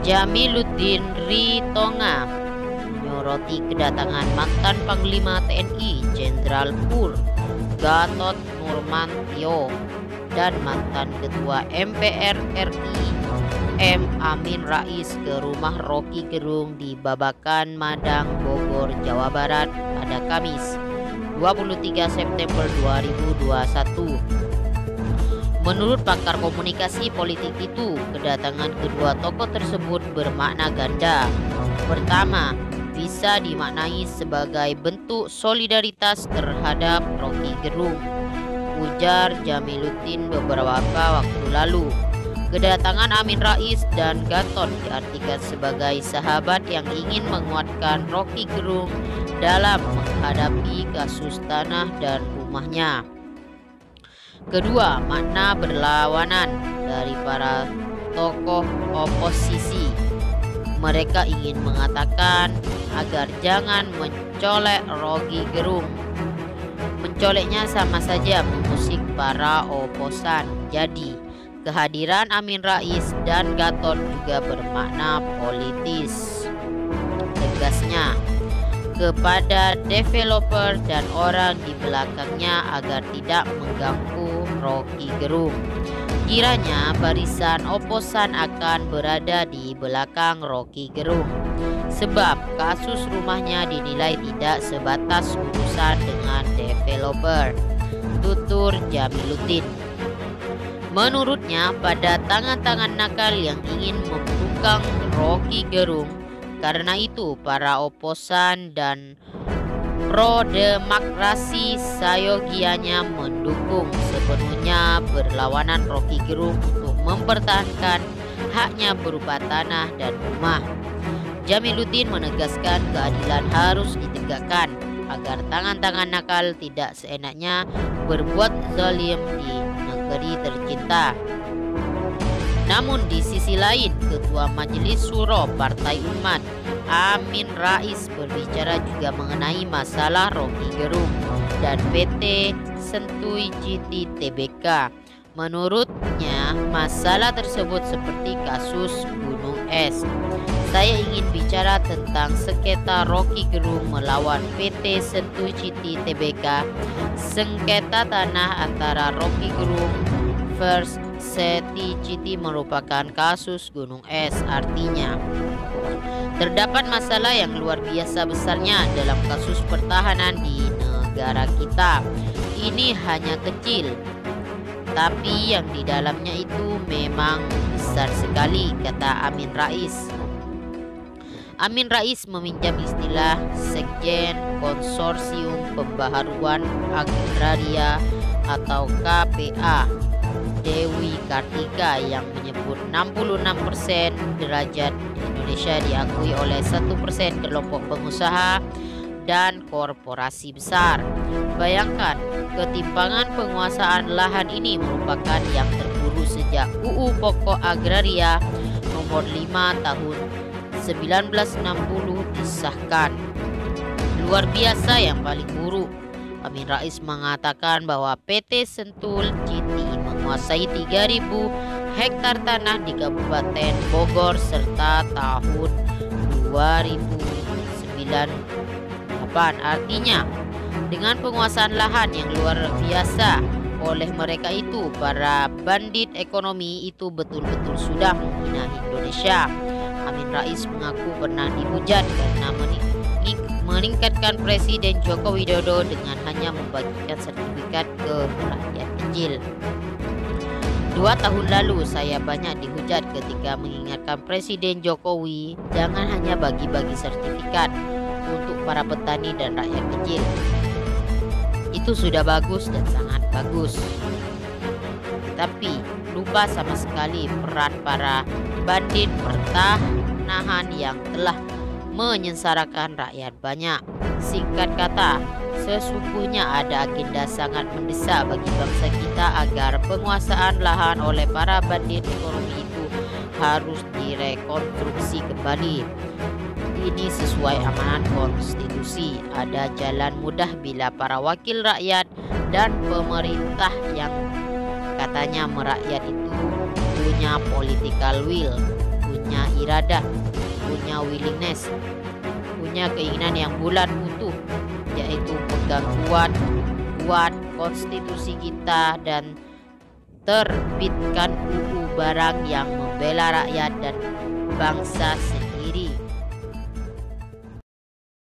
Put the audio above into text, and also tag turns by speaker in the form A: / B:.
A: Jamiluddin Ritonga menyoroti kedatangan mantan Panglima TNI Jenderal Pur Gatot Nurmantio dan mantan Ketua MPR RI M. Amin Rais ke rumah Rocky Gerung di Babakan, Madang, Bogor, Jawa Barat pada Kamis 23 September 2021. Menurut pakar komunikasi politik itu, kedatangan kedua tokoh tersebut bermakna ganda. Pertama, bisa dimaknai sebagai bentuk solidaritas terhadap Rocky Gerung, ujar Jamiluddin beberapa waktu lalu. Kedatangan Amin Rais dan Gatot diartikan sebagai sahabat yang ingin menguatkan Rocky Gerung dalam menghadapi kasus tanah dan rumahnya. Kedua, makna berlawanan dari para tokoh oposisi. Mereka ingin mengatakan agar jangan mencolek Rocky Gerung. Mencoleknya sama saja mengusik para oposan. Jadi, kehadiran Amin Rais dan Gatot juga bermakna politis. Tegasnya kepada developer dan orang di belakangnya agar tidak mengganggu Rocky Gerung. Kiranya barisan oposan akan berada di belakang Rocky Gerung, sebab kasus rumahnya dinilai tidak sebatas urusan dengan developer, tutur Jamiluddin. Menurutnya, pada tangan-tangan nakal yang ingin membungkam Rocky Gerung. Karena itu, para oposan dan pro-demokrasi sayogianya mendukung sepenuhnya berlawanan Rocky Gerung untuk mempertahankan haknya berupa tanah dan rumah. Jamiluddin menegaskan keadilan harus ditegakkan agar tangan-tangan nakal tidak seenaknya berbuat zalim di negeri tercinta. Namun di sisi lain, Ketua Majelis Syuro Partai Umat Amin Rais berbicara juga mengenai masalah Rocky Gerung dan PT Sentui GT Tbk. Menurutnya, masalah tersebut seperti kasus Gunung Es. Saya ingin bicara tentang sengketa Rocky Gerung melawan PT Sentui GT Tbk. Sengketa tanah antara Rocky Gerung versus Sentui GT merupakan kasus gunung es. Artinya, terdapat masalah yang luar biasa besarnya dalam kasus pertahanan di negara kita. Ini hanya kecil, tapi yang di dalamnya itu memang besar sekali, kata Amin Rais. Amin Rais meminjam istilah Sekjen Konsorsium Pembaharuan Agraria atau KPA Dewi Kartika yang menyebut 66% derajat Indonesia diakui oleh 1% kelompok pengusaha dan korporasi besar. Bayangkan, ketimpangan penguasaan lahan ini merupakan yang terburuk sejak UU Pokok Agraria nomor 5 tahun 1960 disahkan. Luar biasa yang paling buruk. Amin Rais mengatakan bahwa PT Sentul GT menguasai 3.000 hektar tanah di Kabupaten Bogor serta tahun 2009. Artinya, dengan penguasaan lahan yang luar biasa oleh mereka itu, para bandit ekonomi itu betul-betul sudah menghina Indonesia. Amin Rais mengaku pernah dihujat karena meningkatkan Presiden Joko Widodo dengan hanya membagikan sertifikat ke rakyat kecil. 2 tahun lalu saya banyak dihujat ketika mengingatkan Presiden Jokowi jangan hanya bagi-bagi sertifikat untuk para petani dan rakyat kecil. Itu sudah bagus dan sangat bagus. Tapi lupa sama sekali peran para bandit pertanahan yang telah menyengsarakan rakyat banyak. Singkat kata, sesungguhnya ada agenda sangat mendesak bagi bangsa kita agar penguasaan lahan oleh para bandit ekonomi itu harus direkonstruksi kembali. Ini sesuai amanat konstitusi. Ada jalan mudah bila para wakil rakyat dan pemerintah yang katanya merakyat itu punya political will, punya iradah, punya willingness, punya keinginan yang bulat utuh, yaitu pegang kuat konstitusi kita dan terbitkan UU Barang yang membela rakyat dan bangsa